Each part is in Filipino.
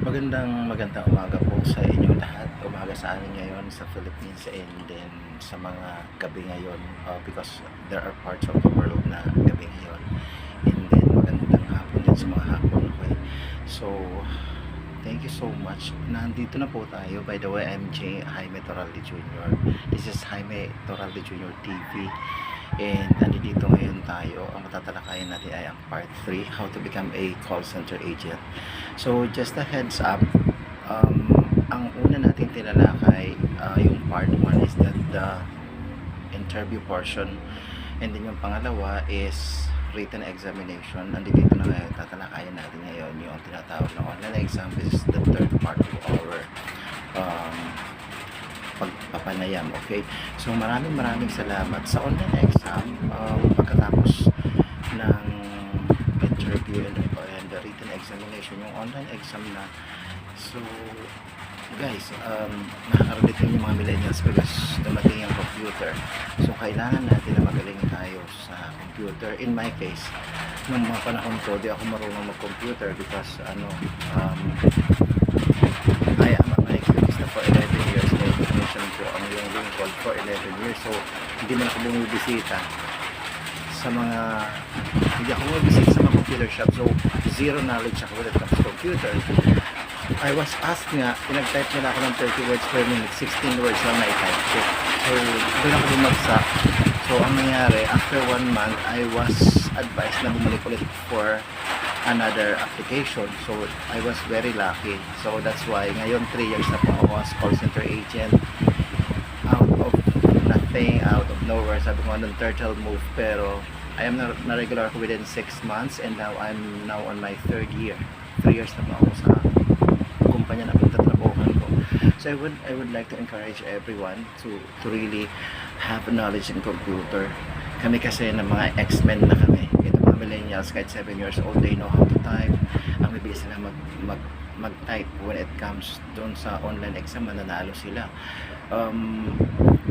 Magandang umaga po sa inyo lahat. Umaga sa amin ngayon sa Philippines and then sa mga gabi ngayon because there are parts of the world na gabi ngayon. And then magandang hapon din sa mga hapon. Okay. So, thank you so much. Nandito na po tayo. By the way, I'm Jaime Toraldi Jr. This is Jaime Toraldi Jr. TV. And nandito ngayon tayo. Ang matatalakayan natin ay ang part 3, how to become a call center agent. So just a heads up, ang una nating tinalakay, yung part 1 is that the interview portion, and then yung pangalawa is written examination. Nandito na ngayon, tatalakayan natin ngayon yung tinatawag na online exam. This is the third part of our pagpapanayam. Okay, so maraming salamat sa online exam. Pagkatapos ng interview and the written examination, yung online exam na, so guys, nakaka-relate yung mga millennials because dumating yung computer, so kailangan natin na magaling tayo sa computer. In my case, nung mga panahon ko, di ako marunong mag-computer because I am a Mexicana for 11 years. Na-information ko ang yung Lincoln for 11 years. So, hindi man ako bumibisita sa mga, hindi ako bumibisita sa mga computer shop. So, zero knowledge ako when it comes to computer. I was asked nga, pinag-type nila ako ng 30 words per minute, 16 words lang na-type ko. So, doon ako bumagsak. So, ang nangyari, after 1 month, I was advised na bumalik ulit for another application. So I was very lucky. So that's why ngayon 3 years na po ako as call center agent. Out of nothing, out of nowhere. Sabi ko ng turtle move, pero I am na regular within 6 months and now I'm on my 3rd year. 3 years na po ako sa kumpanya na pinagtatrabahuhan ko. So I would like to encourage everyone to really have knowledge in computer. Kami kasi ng mga X-Men na kami. Millennials, kahit 7 years old, they know how to type. Ang bibilis sila mag-type when it comes doon sa online exam, mananalo sila.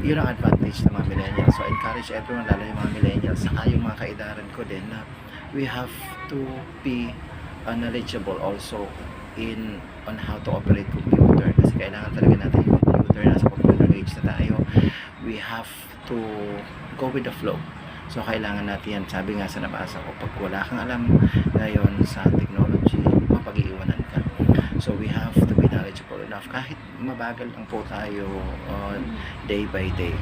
Yun ang advantage ng mga millennials. So encourage everyone, lalo yung mga millennials, saka yung mga kaidaran ko din, na we have to be knowledgeable also on how to operate computer, kasi kailangan talaga natin yung computer. Nasa computer age na tayo, we have to go with the flow. So kailangan natin yan. Sabi nga sa nabasa ko, pag wala kang alam ngayon sa technology, mapag-iiwanan ka. So we have to be knowledgeable enough. Kahit mabagal lang po tayo day by day.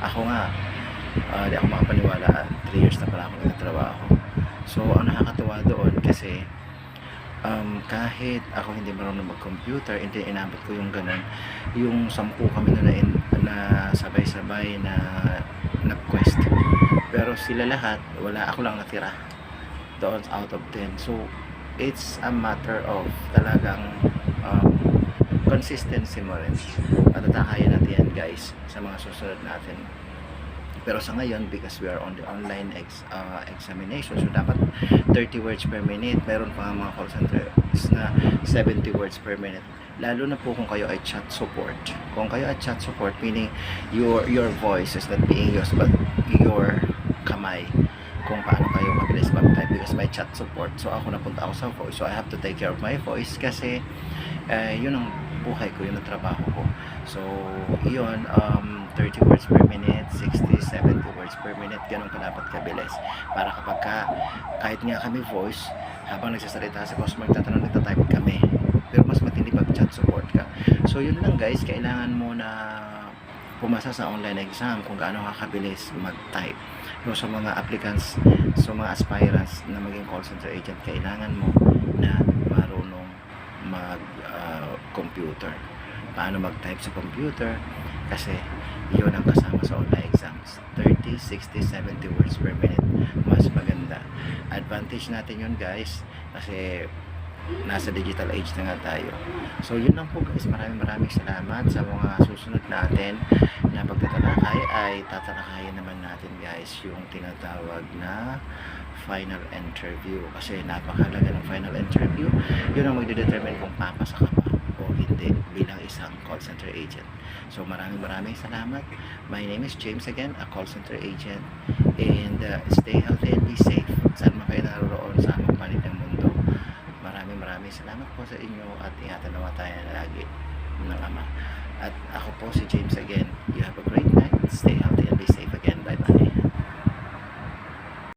Ako nga, di ako makapaniwala, 3 years na pala ako nagtatrabaho. So ang nakakatuwa doon kasi kahit ako hindi marunong mag-computer, hindi inabot ko yung ganun. Yung 10 kami na sabay-sabay na nag-quest. Pero sila lahat, ako lang natira doon out of 10. So it's a matter of talagang consistency mo rin. At tatakayan natin yan guys sa mga susunod natin. Pero sa ngayon, because we are on the online examination, so dapat 30 words per minute. Meron pa mga call centers na 70 words per minute. Lalo na po kung kayo ay chat support. Kung kayo ay chat support, meaning your voice is not being used, but your kamay, kung paano kayo mabilis mag-type, because may chat support. So ako napunta ako sa voice, so I have to take care of my voice kasi yun ang buhay ko, yun ang trabaho ko. So yun, 30 words per minute, 60, 70 words per minute, ganun ka dapat kabilis para kapag kahit nga kami voice, habang nagsasalita sa customer, nagtatype kami, pero mas matindi pag chat support ka. So yun lang guys, kailangan mo na pumasa sa online exam kung gaano kakabilis mag-type. So sa mga applicants, sa mga aspirants na maging call center agent, kailangan mo na marunong mag-computer. Paano mag-type sa computer? Kasi yun ang kasama sa online exams. 30, 60, 70 words per minute. Mas maganda. Advantage natin yun guys, kasi nasa digital age na nga tayo. So yun lang po guys, maraming salamat. Sa mga susunod natin na pagtatalakay ay tatalakayin naman natin guys yung tinatawag na final interview, kasi napakahalaga ng final interview. Yun ang magdedetermine kung papasa ka pa o hindi bilang isang call center agent. So maraming salamat. My name is James again, a call center agent, and stay healthy and be safe saan man kayo naroon sa aming panig ng mundo. Maraming maraming salamat po sa inyo at ingatan naman tayo lagi ng Ama. At ako po si James again.